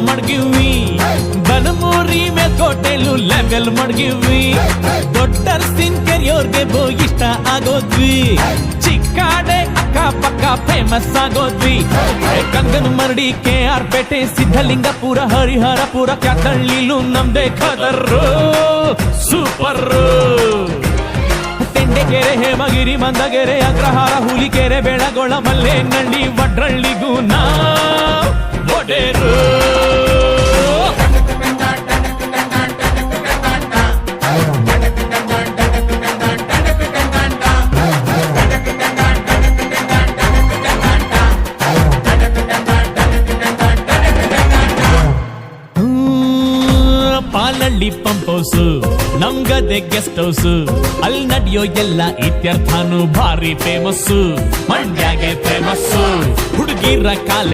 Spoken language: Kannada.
ಮಡ್ಗಿವಿ ಬನಮೂರಿ ಮೇಲ್ಕೋಟೆಲು ಲೆವೆಲ್ ಮಡ್ಗಿವಿ ದೊಡ್ಡರ್ಸಿನ್ ಕೆರಿಯೋರ್ಗೆ ಇಷ್ಟ ಆಗೋದ್ವಿ ಚಿಕ್ಕಾಡೆ ಅಕ್ಕ ಪಕ್ಕ ಫೇಮಸ್ ಆಗೋದ್ವಿ ಕಂಗನ ಮರಡಿ KR ಪೇಟೆ ಸಿದ್ಧಲಿಂಗಪುರ ಹರಿಹರಪುರ ಕ್ಯಾತಳ್ಳಿಲು ನಮ್ದೇ ಖದರ್ರು ಸೂಪರ್ ತೆಂಡೆಕೆರೆ ಹೇಮಗಿರಿ ಮಂದಗೆರೆ ಅಗ್ರಹಾರ ಹುಲಿಕೆರೆ ಬೆಳಗೊಳ ಮಲ್ಲೇನಹಳ್ಳಿ ವಡ್ರಳ್ಳಿಗೂ ನಾವ್ ಒಡೆರು ಪಾಲಳ್ಳಿ ಪಂಪ್ ಹೌಸ್ ನಮ್ಗದೆ ಗೆಸ್ಟ್ ಹೌಸ್ ಅಲ್ಲಿ ನಡೆಯೋ ಎಲ್ಲ ಇತ್ಯರ್ಥನು ಭಾರಿ ಫೇಮಸ್ ಮಂಡ್ಯಾಗೆ ಫೇಮಸ್ ಹುಡುಗಿರ ಕಾಲ